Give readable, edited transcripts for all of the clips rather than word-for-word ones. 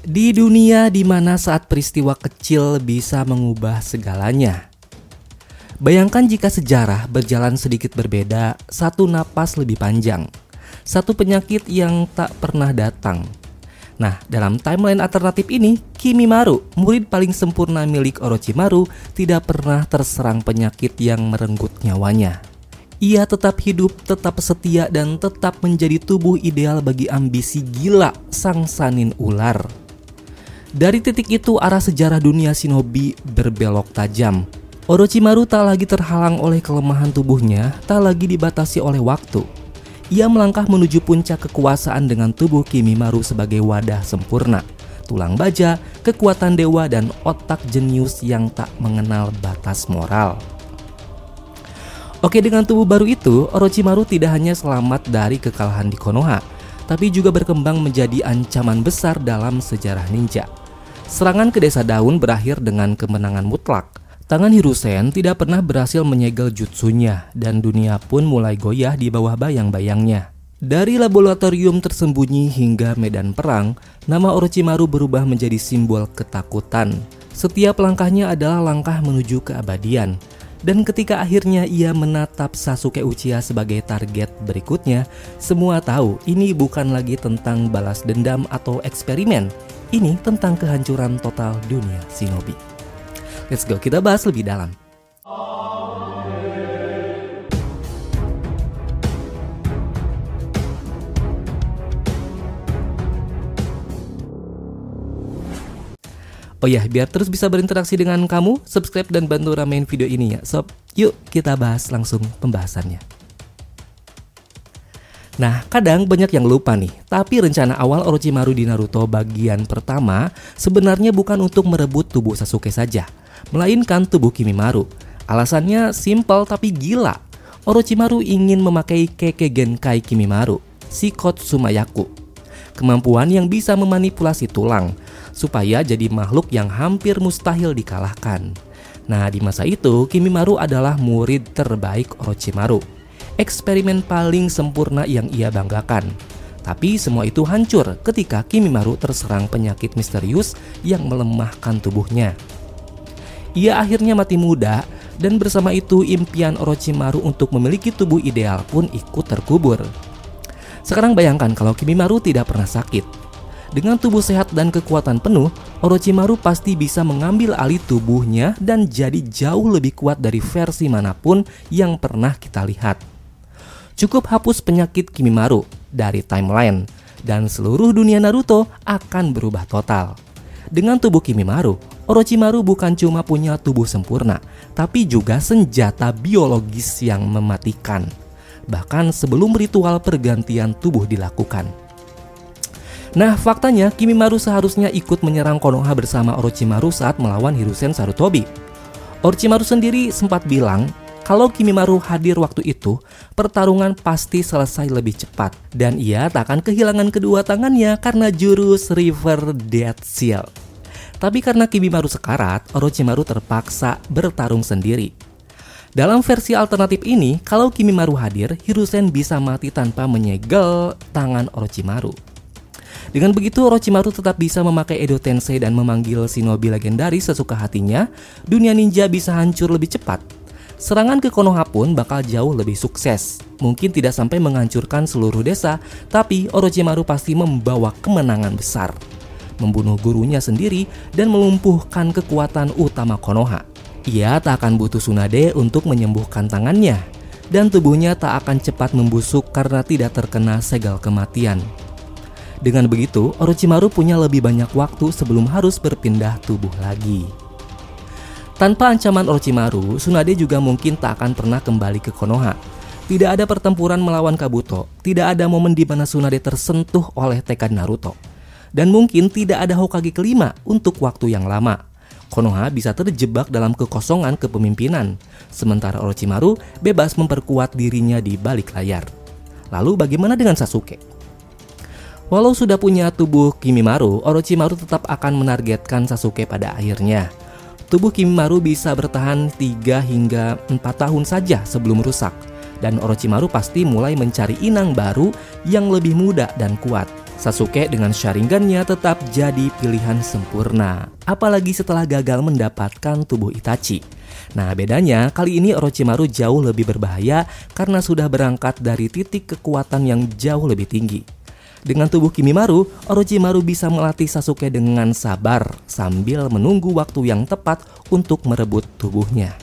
Di dunia di mana saat peristiwa kecil bisa mengubah segalanya. Bayangkan jika sejarah berjalan sedikit berbeda, satu napas lebih panjang, satu penyakit yang tak pernah datang. Nah, dalam timeline alternatif ini, Kimimaro, murid paling sempurna milik Orochimaru, tidak pernah terserang penyakit yang merenggut nyawanya. Ia tetap hidup, tetap setia, dan tetap menjadi tubuh ideal bagi ambisi gila sang Sannin ular. Dari titik itu, arah sejarah dunia shinobi berbelok tajam. Orochimaru tak lagi terhalang oleh kelemahan tubuhnya, tak lagi dibatasi oleh waktu. Ia melangkah menuju puncak kekuasaan dengan tubuh Kimimaro sebagai wadah sempurna, tulang baja, kekuatan dewa, dan otak jenius yang tak mengenal batas moral. Oke, dengan tubuh baru itu, Orochimaru tidak hanya selamat dari kekalahan di Konoha, tapi juga berkembang menjadi ancaman besar dalam sejarah ninja. Serangan ke Desa Daun berakhir dengan kemenangan mutlak. Tangan Hiruzen tidak pernah berhasil menyegel jutsunya, dan dunia pun mulai goyah di bawah bayang-bayangnya. Dari laboratorium tersembunyi hingga medan perang, nama Orochimaru berubah menjadi simbol ketakutan. Setiap langkahnya adalah langkah menuju keabadian. Dan ketika akhirnya ia menatap Sasuke Uchiha sebagai target berikutnya, semua tahu ini bukan lagi tentang balas dendam atau eksperimen. Ini tentang kehancuran total dunia shinobi. Let's go, kita bahas lebih dalam. Oh ya, biar terus bisa berinteraksi dengan kamu, subscribe dan bantu ramein video ini ya sob. Yuk kita bahas langsung pembahasannya. Nah, kadang banyak yang lupa nih, tapi rencana awal Orochimaru di Naruto bagian pertama sebenarnya bukan untuk merebut tubuh Sasuke saja, melainkan tubuh Kimimaro. Alasannya simpel tapi gila. Orochimaru ingin memakai Kekkei Genkai Kimimaro, Shikotsu Tsumayaku, kemampuan yang bisa memanipulasi tulang, supaya jadi makhluk yang hampir mustahil dikalahkan. Nah, di masa itu, Kimimaro adalah murid terbaik Orochimaru. Eksperimen paling sempurna yang ia banggakan. Tapi semua itu hancur ketika Kimimaro terserang penyakit misterius yang melemahkan tubuhnya. Ia akhirnya mati muda, dan bersama itu impian Orochimaru untuk memiliki tubuh ideal pun ikut terkubur. Sekarang bayangkan kalau Kimimaro tidak pernah sakit. Dengan tubuh sehat dan kekuatan penuh, Orochimaru pasti bisa mengambil alih tubuhnya dan jadi jauh lebih kuat dari versi manapun yang pernah kita lihat. Cukup hapus penyakit Kimimaro dari timeline, dan seluruh dunia Naruto akan berubah total. Dengan tubuh Kimimaro, Orochimaru bukan cuma punya tubuh sempurna, tapi juga senjata biologis yang mematikan. Bahkan sebelum ritual pergantian tubuh dilakukan. Nah, faktanya Kimimaro seharusnya ikut menyerang Konoha bersama Orochimaru saat melawan Hiruzen Sarutobi. Orochimaru sendiri sempat bilang kalau Kimimaro hadir waktu itu, pertarungan pasti selesai lebih cepat, dan ia tak akan kehilangan kedua tangannya karena jurus River Death Seal. Tapi karena Kimimaro sekarat, Orochimaru terpaksa bertarung sendiri. Dalam versi alternatif ini, kalau Kimimaro hadir, Hiruzen bisa mati tanpa menyegel tangan Orochimaru. Dengan begitu, Orochimaru tetap bisa memakai Edo Tensei dan memanggil shinobi legendaris sesuka hatinya. Dunia ninja bisa hancur lebih cepat. Serangan ke Konoha pun bakal jauh lebih sukses. Mungkin tidak sampai menghancurkan seluruh desa, tapi Orochimaru pasti membawa kemenangan besar, membunuh gurunya sendiri dan melumpuhkan kekuatan utama Konoha. Ia tak akan butuh Tsunade untuk menyembuhkan tangannya, dan tubuhnya tak akan cepat membusuk karena tidak terkena segel kematian. Dengan begitu, Orochimaru punya lebih banyak waktu sebelum harus berpindah tubuh lagi. Tanpa ancaman Orochimaru, Tsunade juga mungkin tak akan pernah kembali ke Konoha. Tidak ada pertempuran melawan Kabuto, tidak ada momen di mana Tsunade tersentuh oleh tekad Naruto. Dan mungkin tidak ada Hokage kelima untuk waktu yang lama. Konoha bisa terjebak dalam kekosongan kepemimpinan, sementara Orochimaru bebas memperkuat dirinya di balik layar. Lalu bagaimana dengan Sasuke? Walau sudah punya tubuh Kimimaro, Orochimaru tetap akan menargetkan Sasuke pada akhirnya. Tubuh Kimimaro bisa bertahan 3 hingga 4 tahun saja sebelum rusak. dan Orochimaru pasti mulai mencari inang baru yang lebih muda dan kuat. Sasuke dengan Sharingan-nya tetap jadi pilihan sempurna, apalagi setelah gagal mendapatkan tubuh Itachi. Nah, bedanya kali ini Orochimaru jauh lebih berbahaya karena sudah berangkat dari titik kekuatan yang jauh lebih tinggi. Dengan tubuh Kimimaro, Orochimaru bisa melatih Sasuke dengan sabar sambil menunggu waktu yang tepat untuk merebut tubuhnya.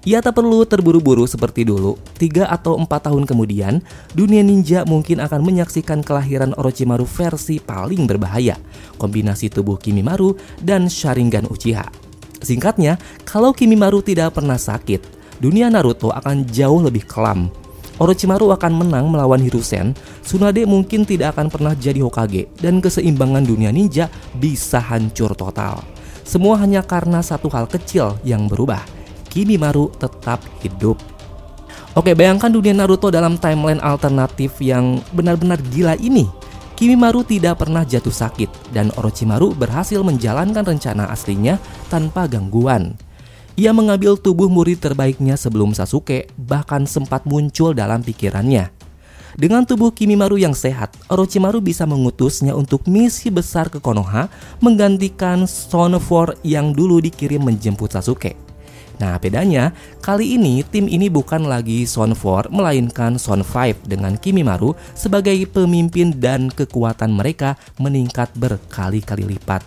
Ia tak perlu terburu-buru seperti dulu. 3 atau 4 tahun kemudian, dunia ninja mungkin akan menyaksikan kelahiran Orochimaru versi paling berbahaya, kombinasi tubuh Kimimaro dan Sharingan Uchiha. Singkatnya, kalau Kimimaro tidak pernah sakit, dunia Naruto akan jauh lebih kelam. Orochimaru akan menang melawan Hiruzen, Tsunade mungkin tidak akan pernah jadi Hokage, dan keseimbangan dunia ninja bisa hancur total. Semua hanya karena satu hal kecil yang berubah. Kimimaro tetap hidup. Oke, bayangkan dunia Naruto dalam timeline alternatif yang benar-benar gila ini. Kimimaro tidak pernah jatuh sakit dan Orochimaru berhasil menjalankan rencana aslinya tanpa gangguan. Ia mengambil tubuh murid terbaiknya sebelum Sasuke bahkan sempat muncul dalam pikirannya. Dengan tubuh Kimimaro yang sehat, Orochimaru bisa mengutusnya untuk misi besar ke Konoha menggantikan Zone 4 yang dulu dikirim menjemput Sasuke. Nah, bedanya kali ini tim ini bukan lagi Zone 4 melainkan Zone 5 dengan Kimimaro sebagai pemimpin dan kekuatan mereka meningkat berkali-kali lipat.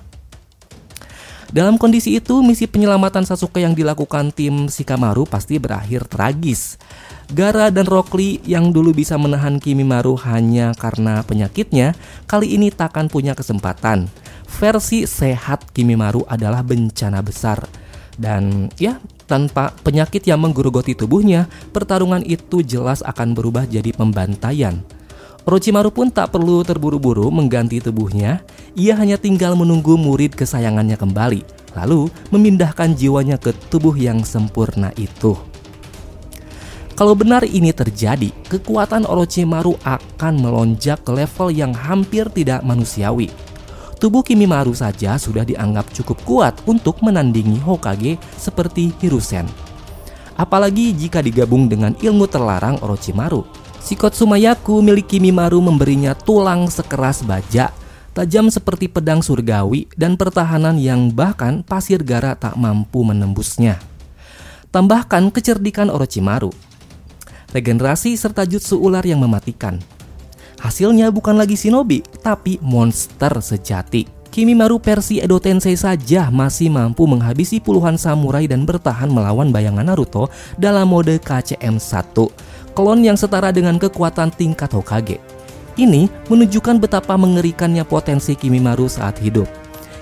Dalam kondisi itu, misi penyelamatan Sasuke yang dilakukan tim Shikamaru pasti berakhir tragis. Gaara dan Rock Lee yang dulu bisa menahan Kimimaro hanya karena penyakitnya, kali ini takkan punya kesempatan. Versi sehat Kimimaro adalah bencana besar. Dan ya, tanpa penyakit yang menggerogoti tubuhnya, pertarungan itu jelas akan berubah jadi pembantaian. Orochimaru pun tak perlu terburu-buru mengganti tubuhnya, ia hanya tinggal menunggu murid kesayangannya kembali, lalu memindahkan jiwanya ke tubuh yang sempurna itu. Kalau benar ini terjadi, kekuatan Orochimaru akan melonjak ke level yang hampir tidak manusiawi. Tubuh Kimimaro saja sudah dianggap cukup kuat untuk menandingi Hokage seperti Hiruzen. Apalagi jika digabung dengan ilmu terlarang Orochimaru. Sikot Sumayaku milik Kimimaro memberinya tulang sekeras baja, tajam seperti pedang surgawi, dan pertahanan yang bahkan pasir Gaara tak mampu menembusnya. Tambahkan kecerdikan Orochimaru, regenerasi serta jutsu ular yang mematikan. Hasilnya bukan lagi shinobi, tapi monster sejati. Kimimaro versi Edo Tensei saja masih mampu menghabisi puluhan samurai dan bertahan melawan bayangan Naruto dalam mode KCM1, klon yang setara dengan kekuatan tingkat Hokage. Ini menunjukkan betapa mengerikannya potensi Kimimaro saat hidup.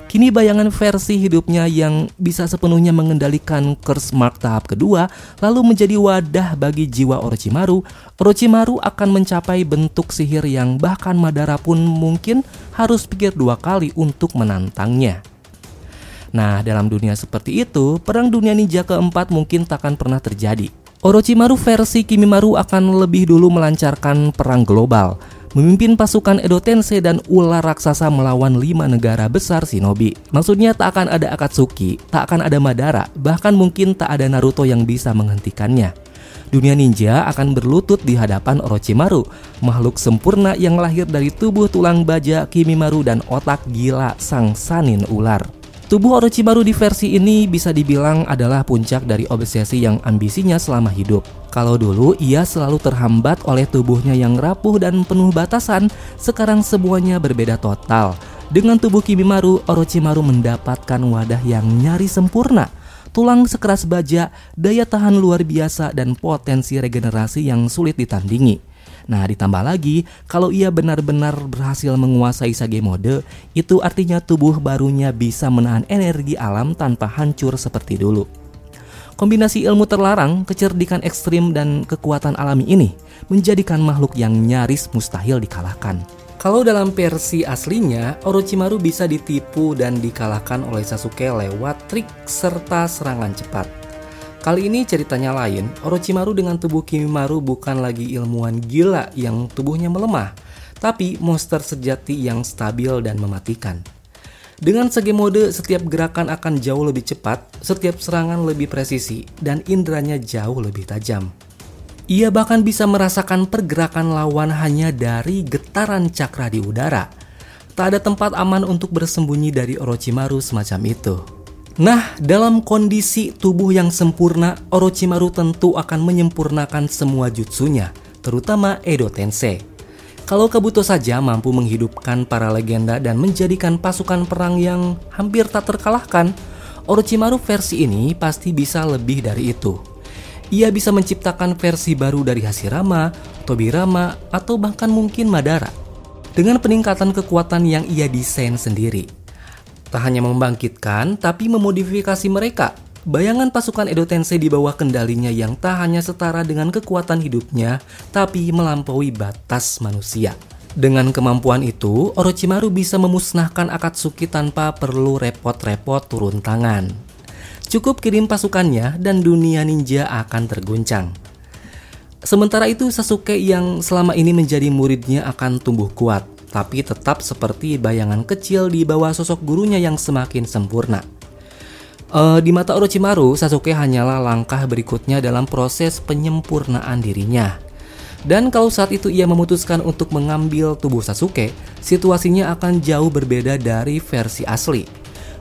Kini bayangan versi hidupnya yang bisa sepenuhnya mengendalikan Curse Mark tahap kedua lalu menjadi wadah bagi jiwa Orochimaru. Orochimaru akan mencapai bentuk sihir yang bahkan Madara pun mungkin harus pikir 2 kali untuk menantangnya. Nah, dalam dunia seperti itu, perang dunia ninja keempat mungkin takkan pernah terjadi. Orochimaru versi Kimimaro akan lebih dulu melancarkan perang global, memimpin pasukan Edo Tensei dan ular raksasa melawan 5 negara besar shinobi. Maksudnya tak akan ada Akatsuki, tak akan ada Madara, bahkan mungkin tak ada Naruto yang bisa menghentikannya. Dunia ninja akan berlutut di hadapan Orochimaru, makhluk sempurna yang lahir dari tubuh tulang baja Kimimaro dan otak gila sang Sannin ular. Tubuh Orochimaru di versi ini bisa dibilang adalah puncak dari obsesi yang ambisinya selama hidup. Kalau dulu ia selalu terhambat oleh tubuhnya yang rapuh dan penuh batasan, sekarang semuanya berbeda total. Dengan tubuh Kimimaro, Orochimaru mendapatkan wadah yang nyaris sempurna, tulang sekeras baja, daya tahan luar biasa, dan potensi regenerasi yang sulit ditandingi. Nah, ditambah lagi, kalau ia benar-benar berhasil menguasai Sage Mode, itu artinya tubuh barunya bisa menahan energi alam tanpa hancur seperti dulu. Kombinasi ilmu terlarang, kecerdikan ekstrim, dan kekuatan alami ini menjadikan makhluk yang nyaris mustahil dikalahkan. Kalau dalam versi aslinya, Orochimaru bisa ditipu dan dikalahkan oleh Sasuke lewat trik serta serangan cepat. Kali ini ceritanya lain. Orochimaru dengan tubuh Kimimaro bukan lagi ilmuwan gila yang tubuhnya melemah, tapi monster sejati yang stabil dan mematikan. Dengan Sage Mode, setiap gerakan akan jauh lebih cepat, setiap serangan lebih presisi, dan inderanya jauh lebih tajam. Ia bahkan bisa merasakan pergerakan lawan hanya dari getaran cakra di udara. Tak ada tempat aman untuk bersembunyi dari Orochimaru semacam itu. Nah, dalam kondisi tubuh yang sempurna, Orochimaru tentu akan menyempurnakan semua jutsunya, terutama Edo Tensei. Kalau Kabuto saja mampu menghidupkan para legenda dan menjadikan pasukan perang yang hampir tak terkalahkan, Orochimaru versi ini pasti bisa lebih dari itu. Ia bisa menciptakan versi baru dari Hashirama, Tobirama, atau bahkan mungkin Madara dengan peningkatan kekuatan yang ia desain sendiri. Tak hanya membangkitkan, tapi memodifikasi mereka. Bayangan pasukan Edo Tensei di bawah kendalinya yang tak hanya setara dengan kekuatan hidupnya, tapi melampaui batas manusia. Dengan kemampuan itu, Orochimaru bisa memusnahkan Akatsuki tanpa perlu repot-repot turun tangan. Cukup kirim pasukannya dan dunia ninja akan terguncang. Sementara itu Sasuke yang selama ini menjadi muridnya akan tumbuh kuat, tapi tetap seperti bayangan kecil di bawah sosok gurunya yang semakin sempurna. Di mata Orochimaru, Sasuke hanyalah langkah berikutnya dalam proses penyempurnaan dirinya. Dan kalau saat itu ia memutuskan untuk mengambil tubuh Sasuke, situasinya akan jauh berbeda dari versi asli.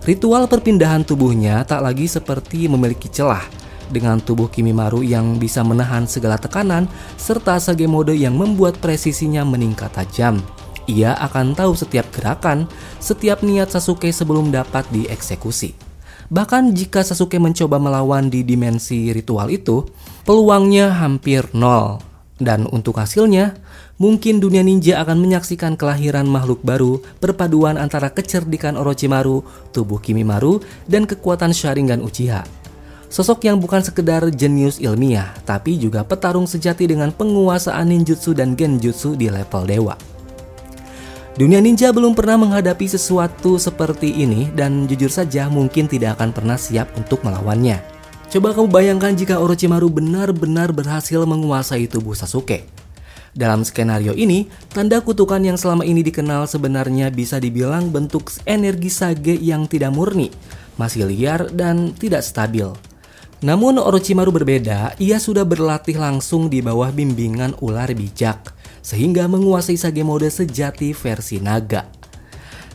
Ritual perpindahan tubuhnya tak lagi seperti memiliki celah, dengan tubuh Kimimaro yang bisa menahan segala tekanan, serta Sage mode yang membuat presisinya meningkat tajam. Ia akan tahu setiap gerakan, setiap niat Sasuke sebelum dapat dieksekusi. Bahkan jika Sasuke mencoba melawan di dimensi ritual itu, peluangnya hampir nol. Dan untuk hasilnya, mungkin dunia ninja akan menyaksikan kelahiran makhluk baru, perpaduan antara kecerdikan Orochimaru, tubuh Kimimaro, dan kekuatan Sharingan Uchiha. Sosok yang bukan sekedar jenius ilmiah, tapi juga petarung sejati dengan penguasaan ninjutsu dan genjutsu di level dewa. Dunia ninja belum pernah menghadapi sesuatu seperti ini dan jujur saja mungkin tidak akan pernah siap untuk melawannya. Coba kamu bayangkan jika Orochimaru benar-benar berhasil menguasai tubuh Sasuke. Dalam skenario ini, tanda kutukan yang selama ini dikenal sebenarnya bisa dibilang bentuk energi Sage yang tidak murni, masih liar dan tidak stabil. Namun Orochimaru berbeda, ia sudah berlatih langsung di bawah bimbingan ular bijak, sehingga menguasai Sage mode sejati versi naga.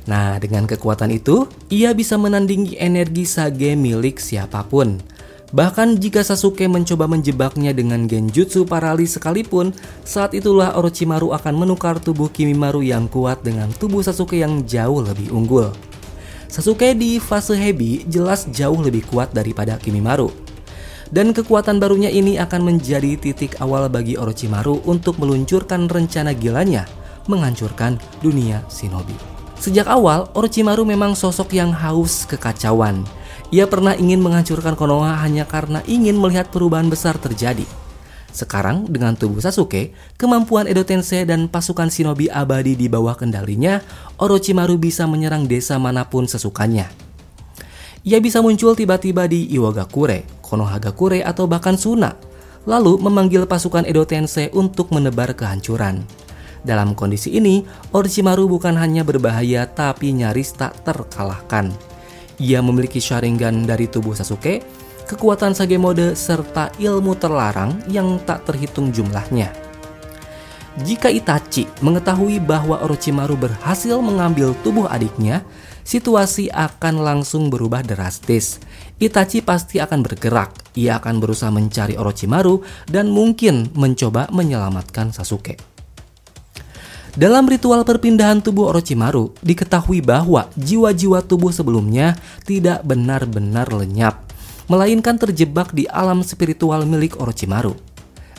Nah, dengan kekuatan itu, ia bisa menandingi energi Sage milik siapapun. Bahkan jika Sasuke mencoba menjebaknya dengan genjutsu paralis sekalipun, saat itulah Orochimaru akan menukar tubuh Kimimaro yang kuat dengan tubuh Sasuke yang jauh lebih unggul. Sasuke di fase heavy jelas jauh lebih kuat daripada Kimimaro. Dan kekuatan barunya ini akan menjadi titik awal bagi Orochimaru untuk meluncurkan rencana gilanya, menghancurkan dunia shinobi. Sejak awal, Orochimaru memang sosok yang haus kekacauan. Ia pernah ingin menghancurkan Konoha hanya karena ingin melihat perubahan besar terjadi. Sekarang dengan tubuh Sasuke, kemampuan Edo Tensei dan pasukan shinobi abadi di bawah kendalinya, Orochimaru bisa menyerang desa manapun sesukanya. Ia bisa muncul tiba-tiba di Iwagakure, Konohagakure atau bahkan Suna, lalu memanggil pasukan Edo Tensei untuk menebar kehancuran. Dalam kondisi ini, Orochimaru bukan hanya berbahaya tapi nyaris tak terkalahkan. Ia memiliki Sharingan dari tubuh Sasuke, kekuatan Sage mode, serta ilmu terlarang yang tak terhitung jumlahnya. Jika Itachi mengetahui bahwa Orochimaru berhasil mengambil tubuh adiknya, situasi akan langsung berubah drastis. Itachi pasti akan bergerak, ia akan berusaha mencari Orochimaru dan mungkin mencoba menyelamatkan Sasuke. Dalam ritual perpindahan tubuh Orochimaru, diketahui bahwa jiwa-jiwa tubuh sebelumnya tidak benar-benar lenyap, melainkan terjebak di alam spiritual milik Orochimaru.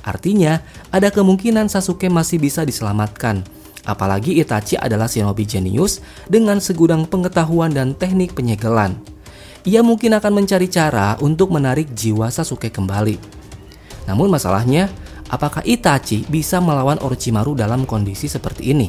Artinya, ada kemungkinan Sasuke masih bisa diselamatkan, apalagi Itachi adalah shinobi jenius dengan segudang pengetahuan dan teknik penyegelan. Ia mungkin akan mencari cara untuk menarik jiwa Sasuke kembali. Namun masalahnya, apakah Itachi bisa melawan Orochimaru dalam kondisi seperti ini?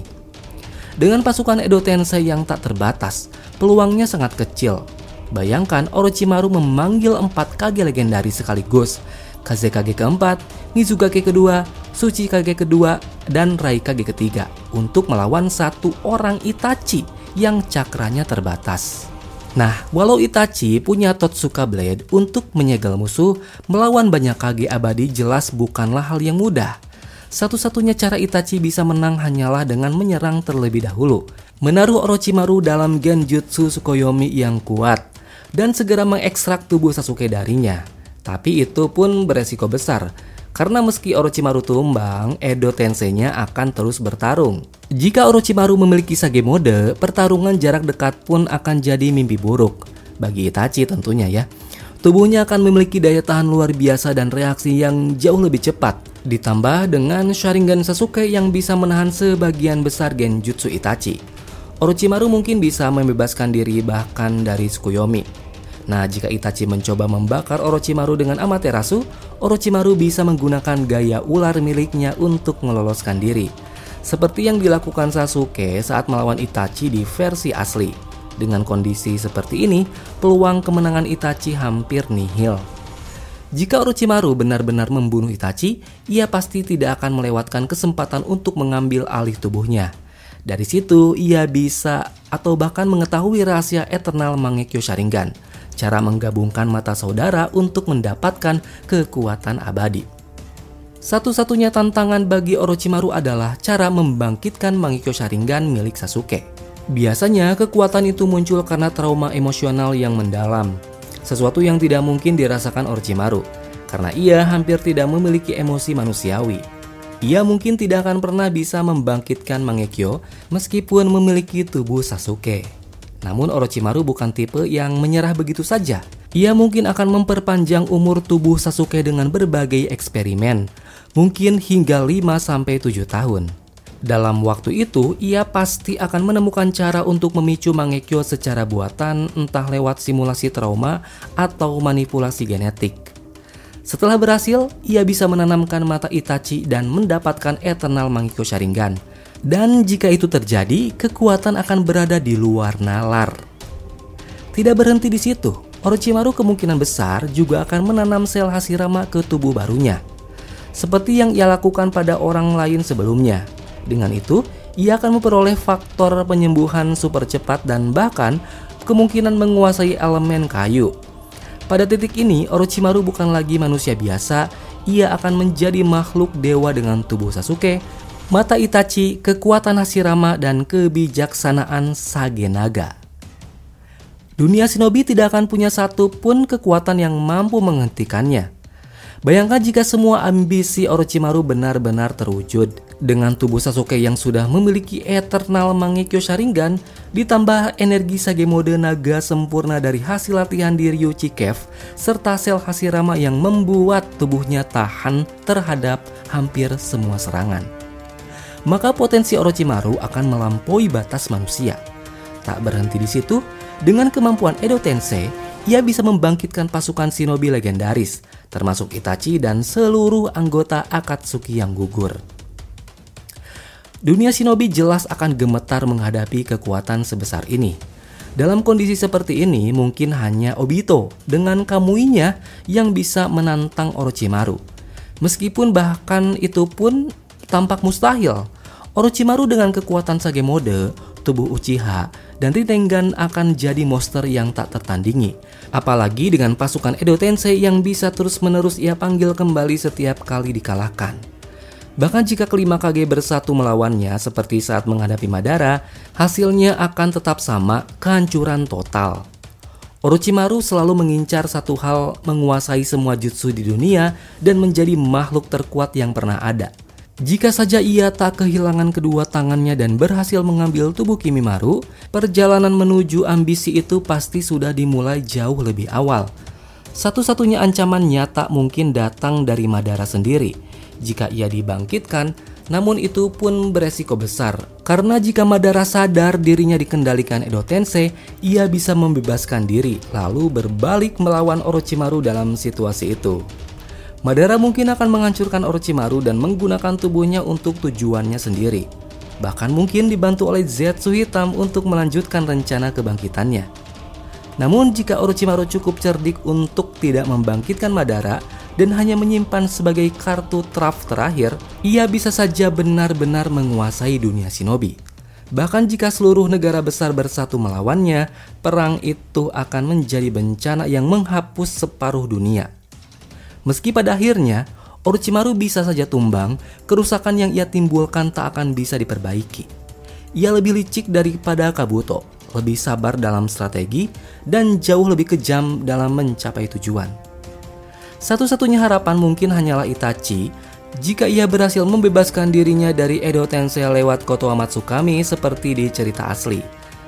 Dengan pasukan Edo Tensei yang tak terbatas, peluangnya sangat kecil. Bayangkan Orochimaru memanggil 4 Kage legendaris sekaligus, Kazekage keempat, Mizukage kedua, Tsuchikage kedua, dan Raikage ketiga untuk melawan satu orang Itachi yang cakranya terbatas. Nah, walau Itachi punya Totsuka Blade untuk menyegel musuh, melawan banyak Kage abadi jelas bukanlah hal yang mudah. Satu-satunya cara Itachi bisa menang hanyalah dengan menyerang terlebih dahulu, menaruh Orochimaru dalam Genjutsu Tsukuyomi yang kuat, dan segera mengekstrak tubuh Sasuke darinya. Tapi itu pun beresiko besar, karena meski Orochimaru tumbang, Edo Tensei-nya akan terus bertarung. Jika Orochimaru memiliki Sage Mode, pertarungan jarak dekat pun akan jadi mimpi buruk. Bagi Itachi tentunya ya. Tubuhnya akan memiliki daya tahan luar biasa dan reaksi yang jauh lebih cepat. Ditambah dengan Sharingan Sasuke yang bisa menahan sebagian besar Genjutsu Itachi. Orochimaru mungkin bisa membebaskan diri bahkan dari Tsukuyomi. Nah, jika Itachi mencoba membakar Orochimaru dengan Amaterasu, Orochimaru bisa menggunakan gaya ular miliknya untuk meloloskan diri. Seperti yang dilakukan Sasuke saat melawan Itachi di versi asli. Dengan kondisi seperti ini, peluang kemenangan Itachi hampir nihil. Jika Orochimaru benar-benar membunuh Itachi, ia pasti tidak akan melewatkan kesempatan untuk mengambil alih tubuhnya. Dari situ, ia bisa atau bahkan mengetahui rahasia Eternal Mangekyo Sharingan. Cara menggabungkan mata saudara untuk mendapatkan kekuatan abadi. Satu-satunya tantangan bagi Orochimaru adalah cara membangkitkan Mangekyo Sharingan milik Sasuke. Biasanya kekuatan itu muncul karena trauma emosional yang mendalam. Sesuatu yang tidak mungkin dirasakan Orochimaru, karena ia hampir tidak memiliki emosi manusiawi. Ia mungkin tidak akan pernah bisa membangkitkan Mangekyo meskipun memiliki tubuh Sasuke. Namun Orochimaru bukan tipe yang menyerah begitu saja. Ia mungkin akan memperpanjang umur tubuh Sasuke dengan berbagai eksperimen, mungkin hingga 5-7 tahun. Dalam waktu itu, ia pasti akan menemukan cara untuk memicu Mangekyo secara buatan, entah lewat simulasi trauma atau manipulasi genetik. Setelah berhasil, ia bisa menanamkan mata Itachi dan mendapatkan Eternal Mangekyo Sharingan. Dan jika itu terjadi, kekuatan akan berada di luar nalar. Tidak berhenti di situ, Orochimaru kemungkinan besar juga akan menanam sel Hashirama ke tubuh barunya, seperti yang ia lakukan pada orang lain sebelumnya. Dengan itu, ia akan memperoleh faktor penyembuhan super cepat dan bahkan kemungkinan menguasai elemen kayu. Pada titik ini, Orochimaru bukan lagi manusia biasa, ia akan menjadi makhluk dewa dengan tubuh Sasuke, mata Itachi, kekuatan Hashirama, dan kebijaksanaan Sage Naga. Dunia shinobi tidak akan punya satu pun kekuatan yang mampu menghentikannya. Bayangkan jika semua ambisi Orochimaru benar-benar terwujud. Dengan tubuh Sasuke yang sudah memiliki Eternal Mangekyo Sharingan, ditambah energi Sage Mode naga sempurna dari hasil latihan di Ryuchi Cave, serta sel Hashirama yang membuat tubuhnya tahan terhadap hampir semua serangan. Maka potensi Orochimaru akan melampaui batas manusia. Tak berhenti di situ, dengan kemampuan Edo Tensei, ia bisa membangkitkan pasukan shinobi legendaris, termasuk Itachi dan seluruh anggota Akatsuki yang gugur. Dunia shinobi jelas akan gemetar menghadapi kekuatan sebesar ini. Dalam kondisi seperti ini, mungkin hanya Obito dengan Kamuinya yang bisa menantang Orochimaru. Meskipun bahkan itu pun tampak mustahil. Orochimaru dengan kekuatan Sage Mode, tubuh Uchiha, dan Rinnegan akan jadi monster yang tak tertandingi. Apalagi dengan pasukan Edo Tensei yang bisa terus-menerus ia panggil kembali setiap kali dikalahkan. Bahkan jika kelima Kage bersatu melawannya seperti saat menghadapi Madara, hasilnya akan tetap sama, kehancuran total. Orochimaru selalu mengincar satu hal, menguasai semua jutsu di dunia dan menjadi makhluk terkuat yang pernah ada. Jika saja ia tak kehilangan kedua tangannya dan berhasil mengambil tubuh Kimimaro, perjalanan menuju ambisi itu pasti sudah dimulai jauh lebih awal. Satu-satunya ancaman nyata mungkin datang dari Madara sendiri. Jika ia dibangkitkan, namun itu pun beresiko besar. Karena jika Madara sadar dirinya dikendalikan Edo Tensei, ia bisa membebaskan diri, lalu berbalik melawan Orochimaru dalam situasi itu. Madara mungkin akan menghancurkan Orochimaru dan menggunakan tubuhnya untuk tujuannya sendiri. Bahkan mungkin dibantu oleh Zetsu Hitam untuk melanjutkan rencana kebangkitannya. Namun jika Orochimaru cukup cerdik untuk tidak membangkitkan Madara dan hanya menyimpan sebagai kartu traf terakhir, ia bisa saja benar-benar menguasai dunia shinobi. Bahkan jika seluruh negara besar bersatu melawannya, perang itu akan menjadi bencana yang menghapus separuh dunia. Meski pada akhirnya Orochimaru bisa saja tumbang, kerusakan yang ia timbulkan tak akan bisa diperbaiki. Ia lebih licik daripada Kabuto, lebih sabar dalam strategi, dan jauh lebih kejam dalam mencapai tujuan. Satu-satunya harapan mungkin hanyalah Itachi jika ia berhasil membebaskan dirinya dari Edo Tensei lewat Kotoa Matsukami seperti di cerita asli.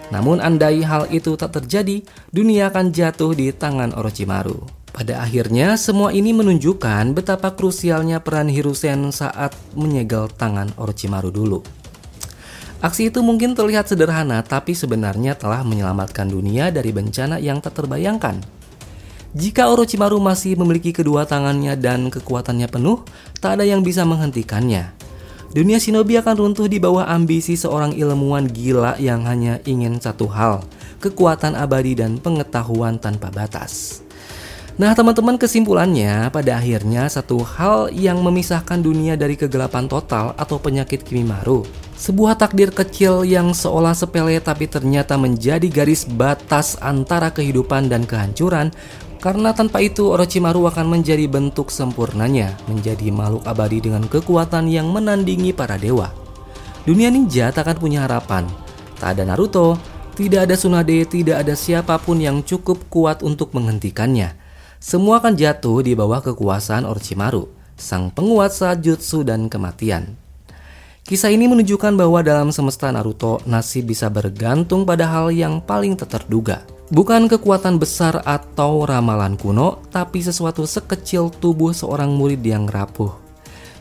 Namun andai hal itu tak terjadi, dunia akan jatuh di tangan Orochimaru. Pada akhirnya, semua ini menunjukkan betapa krusialnya peran Hiruzen saat menyegel tangan Orochimaru dulu. Aksi itu mungkin terlihat sederhana, tapi sebenarnya telah menyelamatkan dunia dari bencana yang tak terbayangkan. Jika Orochimaru masih memiliki kedua tangannya dan kekuatannya penuh, tak ada yang bisa menghentikannya. Dunia shinobi akan runtuh di bawah ambisi seorang ilmuwan gila yang hanya ingin satu hal, kekuatan abadi dan pengetahuan tanpa batas. Nah teman-teman, kesimpulannya pada akhirnya satu hal yang memisahkan dunia dari kegelapan total atau penyakit Kimimaro. Sebuah takdir kecil yang seolah sepele tapi ternyata menjadi garis batas antara kehidupan dan kehancuran. Karena tanpa itu Orochimaru akan menjadi bentuk sempurnanya, menjadi makhluk abadi dengan kekuatan yang menandingi para dewa. Dunia ninja tak akan punya harapan. Tak ada Naruto, tidak ada Tsunade, tidak ada siapapun yang cukup kuat untuk menghentikannya. Semua akan jatuh di bawah kekuasaan Orochimaru, sang penguasa jutsu dan kematian. Kisah ini menunjukkan bahwa dalam semesta Naruto, nasib bisa bergantung pada hal yang paling tak terduga. Bukan kekuatan besar atau ramalan kuno, tapi sesuatu sekecil tubuh seorang murid yang rapuh.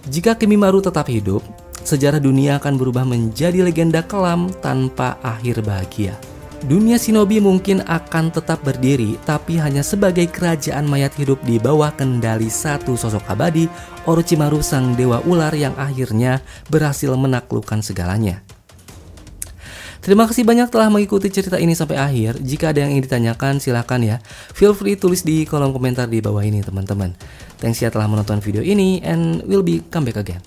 Jika Kimimaro tetap hidup, sejarah dunia akan berubah menjadi legenda kelam tanpa akhir bahagia. Dunia shinobi mungkin akan tetap berdiri, tapi hanya sebagai kerajaan mayat hidup di bawah kendali satu sosok abadi, Orochimaru sang dewa ular yang akhirnya berhasil menaklukkan segalanya. Terima kasih banyak telah mengikuti cerita ini sampai akhir. Jika ada yang ingin ditanyakan silahkan ya. Feel free tulis di kolom komentar di bawah ini teman-teman. Thanks ya telah menonton video ini and we'll be come back again.